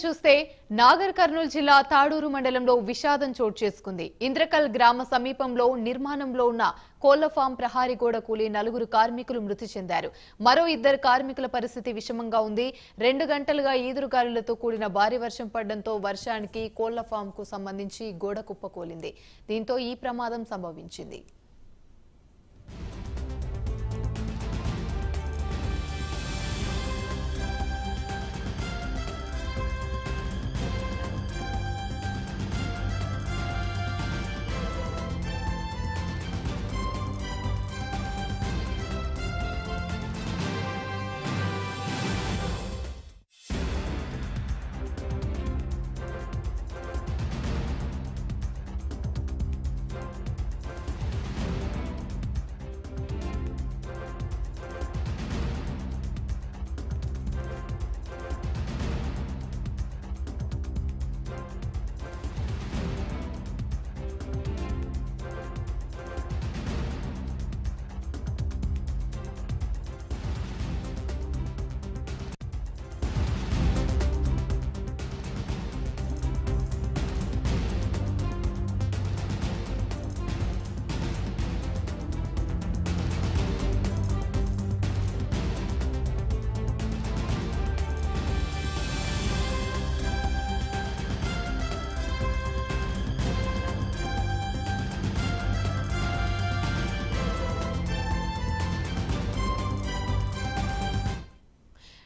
చూస్తే నాగర్ కర్నూలు జిల్లా తాడూరు మండలంలో విషాదం చోటు చేసుకుంది. ఇంద్రకల్ గ్రామ సమీపంలో నిర్మాణంలో ఉన్న కోళ్ల ఫామ్ ప్రహారీ గోడ కూలి 4 కార్మికులు మృతి చెందారు. మరో 2 కార్మికుల పరిస్థితి విషమంగా ఉంది. 2 గంటలుగా ఈదురుగాలులతో కూడిన భారీ వర్షం పడడంతో వర్షానికి కోళ్ల ఫామ్ కు సంబంధించి గోడ కుప్పకూలింది. దీంతో ఈ ప్రమాదం సంభవించింది.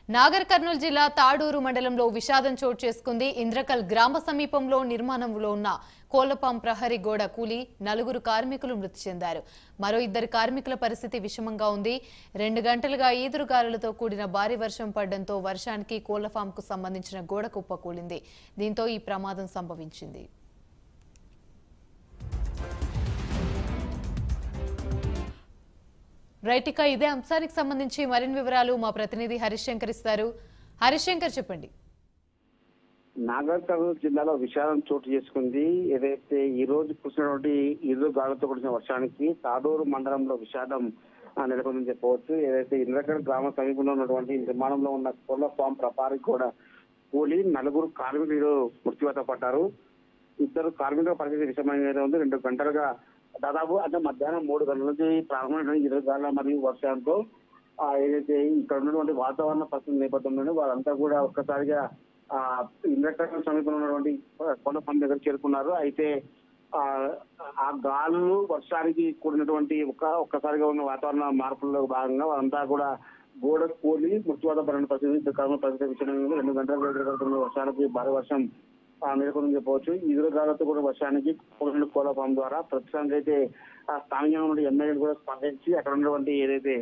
నాగర్ కర్నూలు జిల్లా తాడూరు మండలంలో విషాదం చోటు చేసుకుంది. ఇంద్రకల్ గ్రామ సమీపంలో నిర్మాణంలో ఉన్న కోళ్లపాం ప్రహరీ గోడ కూలి 4 కార్మికులు మృతి చెందారు. మరో 2 కార్మికుల పరిస్థితి విషమంగా ఉంది. 2 గంటలుగా ఈదురుగాలులతో కూడిన భారీ వర్షం పడడంతో వర్షానికి కోళ్లఫామ్ కు సంబంధించిన గోడ కుప్పకూలింది. దీంతో ఈ ప్రమాదం సంభవించింది. రైట్, ఇక ఇదే అంశానికి సంబంధించి మరిన్ని వివరాలు మా ప్రతినిధి హరిశంకర్ ఇస్తారు. హరిశంకర్, చెప్పండి. నాగర్ కర్నూలు జిల్లాలో విషాదం చోటు చేసుకుంది. ఏదైతే ఈ రోజు కురిసినటువంటి ఈదురుగాలులతో కురిసిన వర్షానికి తాడూరు మండలంలో విషాదం నెలకొందని చెప్పవచ్చు. ఏదైతే ఇంద్రకల్ గ్రామ సమీపంలో ఉన్నటువంటి నిర్మాణంలో ఉన్న కోళ్ల ఫామ్ ప్రపారి కూడా కూలి 4 కార్మికులు మృత్యువాత పడ్డారు. 2 కార్మికుల పరిస్థితి విషమంగా ఉంది. 2 గంటలుగా దాదాపు అంటే మధ్యాహ్నం 3 గంటల నుంచి ప్రారంభమైన ఈదురుగాలుల మరియు వర్షాలతో ఏదైతే ఇక్కడ ఉన్నటువంటి వాతావరణ పరిస్థితి నేపథ్యంలోనే వారంతా కూడా ఒక్కసారిగా ఇంద్రకల్ సమీపంలో ఉన్నటువంటి కొండ ఫామ్ దగ్గర చేరుకున్నారు. అయితే ఆ గాలులు వర్షానికి కూడినటువంటి ఒక్కసారిగా ఉన్న వాతావరణ మార్పుల్లో భాగంగా వారంతా కూడా గోడ కూలి మృత్యువాత పడిన పరిస్థితి పరిస్థితి విషయంలో 2 గంటల వర్షానికి భారీ వర్షం నెలకొందని చెప్పవచ్చు. ఈదురుగాలతో కూడా వర్షానికి కోళ్ల ఫామ్ ద్వారా ప్రస్తుతానికి అయితే స్థానికంగా ఉన్న ఎమ్మెల్యేలు కూడా స్పందించి అక్కడ ఉన్నటువంటి ఏదైతే